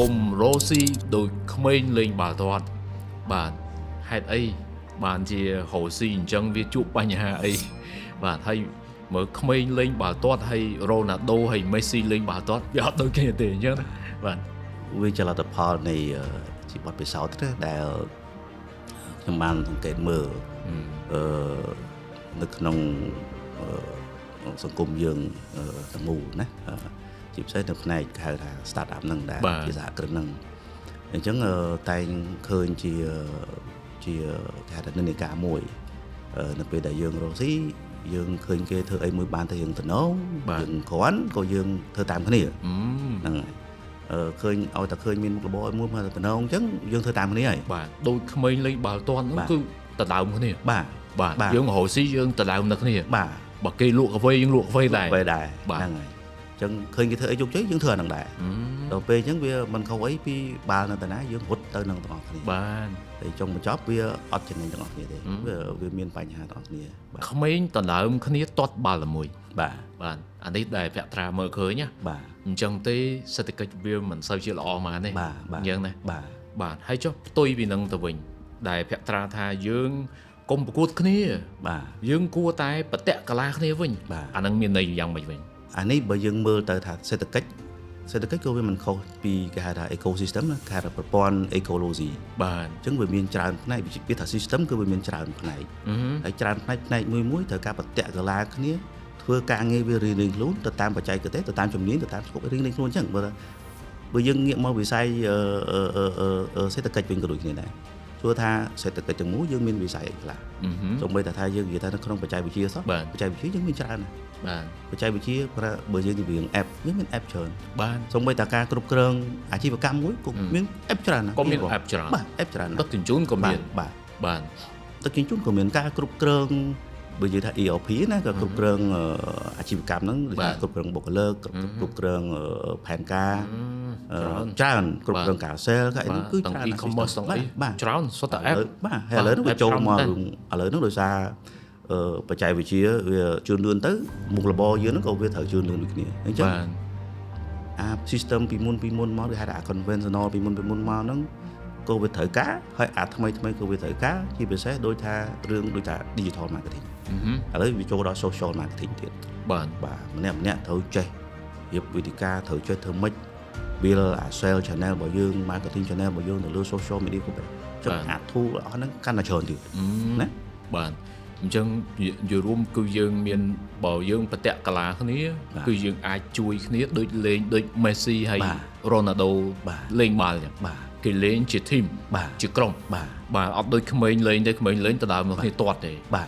គុំរ៉ូស៊ីដោយក្មេងលេងបាល់ទាត់បាទហេតុអីបានជារ៉ូស៊ីអញ្ចឹងវាជួបបញ្ហាអីបាទហើយមើលក្មេងលេងបាល់ទាត់ហើយរ៉ូណាល់ដូហើយមេស៊ីលេងបាល់ទាត់វាអត់ដូចគ្នាទេអញ្ចឹងបាទ វាជាលទ្ធផលនៃជីវិតពិសោធន៍ណាដែលខ្ញុំបានសង្កេតមើលនៅក្នុងសង្គមយើងទាំងមូលណាជាពិសេសនៅផ្នែកគេហៅថា start up ហ្នឹងដែលជាសហគ្រិនហ្នឹងអញ្ចឹងតែងឃើញជាគេហៅថានិន្នាការមួយនៅពេលដែលយើងរកស៊ីយើងឃើញគេធ្វើអីមួយបានទៅយើងតំណងយើងគ្រាន់ក៏យើងធ្វើតាមគ្នាហ្នឹងឃើញឲ្យតែឃើញមានមុខរបរឲ្យមួយមកតំណងអញ្ចឹងយើងធ្វើតាមគ្នាហើយបាទ ដូចក្មេងលេងបាល់ទាត់ហ្នឹងគឺដណ្ដើមគ្នាបាទយើងរស់ស៊ីយើងដណ្ដើមនឹងគ្នាបាទបើគេលក់កាហ្វេយើងលក់កាហ្វេដែរហ្នឹងហើយអញ្ចឹងឃើញគេធ្វើអីជោគជ័យយើងធ្វើអាហ្នឹងដែរដល់ពេលអញ្ចឹងវាមិនខុសអីពីបាល់នៅតាណាយើងរត់ទៅនឹងទាំងអស់គ្នាបាទតែចុងបញ្ចប់វាអត់ចំណេញទាំងអស់គ្នាទេវាមានបញ្ហាទាំងអស់គ្នាបាទក្មេងដណ្ដើមគ្នាទាត់បាល់តែមួយបាទអានេះដែលភក្ត្រាមើលឃើញណាបាទអញ្ចឹងទេសេដ្ឋកិច្ចវាមិនសូវជាល្អមកទេបាទអញ្ចឹងណាបាទហើយចុះផ្ទុយពីនឹងទៅវិញដែលភក្ត្រាថាយើងកុំប្រកួតគ្នាបាទយើងគួរតែបតិកលាគ្នាវិញអានឹងមានន័យយ៉ាងម៉េចវិញអានេះបើយើងមើលទៅថាសេដ្ឋកិច្ចក៏វាមិនខុសពីគេហៅថា ecosystem ណាគេហៅថាប្រព័ន្ធ ecology បាទអញ្ចឹងវាមានច្រើនផ្នែកវាថា system គឺវាមានច្រើនផ្នែកហើយច្រើនផ្នែកមួយត្រូវការបតិកលាគ្នាធ្វើការងារវារៀងៗខ្លួនទៅតាមបច្ចេកទេសទៅតាមជំនាញទៅតាមស្គប់រៀងៗខ្លួនអញ្ចឹងបើយើងងាកមកវិស័យសេដ្ឋកិច្ចវិញក៏ដូចគ្នាដែរព្រោះថាសេដ្ឋកិច្ចទាំងមូលយើងមានវិស័យអីខ្លះសូម្បីតែថាយើងនិយាយថានៅក្នុងបច្ចេកវិទ្យាសោះបច្ចេកវិទ្យាយើងមានច្រើនណាស់បាទបច្ចេកវិទ្យាបើយើងនិយាយ app យើងមាន app ច្រើនបាទសូម្បីតែការគ្រប់គ្រងអាជីវកម្មមួយក៏មាន app ច្រើនណាស់ក៏មាន app ច្រើនបាទ app ច្រើនណាស់ដឹកជញ្ជូនក៏មានបាទដឹកជញ្ជូនក៏មានការគ្រប់គ្រងបើនិយាយថា ERP ណាក៏គ្រប់គ្រងអាជីវកម្មហ្នឹងដូចថាគ្រប់គ្រងបុគ្គលិកគ្រប់គ្រងផែនការច្រើនគ្រប់គ្រងការ sale ក៏ហ្នឹងគឺច្រើន e-commerce ទាំងអីច្រើនសុទ្ធតែ app បាទហើយឥឡូវហ្នឹងវាចូលមកឥឡូវហ្នឹងដោយសារបច្ចេកវិទ្យាវាជឿនលឿនទៅមុខរបរយើងហ្នឹងក៏វាត្រូវជឿនលឿនដូចគ្នាអញ្ចឹងអា system ពីមុនមកគេហៅថា conventional ពីមុនមកហ្នឹងក៏វាត្រូវការហើយអាថ្មីក៏វាត្រូវការជាពិសេសដូចថារឿងដូចថា digital marketing ឥឡូវវាចូលដល់ social marketing ទៀតបាទម្នាក់ត្រូវចេះរៀបវេទិកាត្រូវចេះធ្វើម៉េច build អា sales channel របស់យើង marketing channel របស់យើងនៅលើ social media គ្រប់ចឹងអា tool អស់ហ្នឹងកាន់តែច្រើនទៀតណាបាទអញ្ចឹងយល់រួមគឺយើងមានបើយើងបតិកលាគ្នាគឺយើងអាចជួយគ្នាដូចលេងដូច Messi ហើយ Ronaldo លេងបាល់ចឹងគេលេងជា team ជាក្រុមបាទអត់ដូចក្មេងលេងទេក្មេងលេងទៅដើមគ្នាទាត់ទេ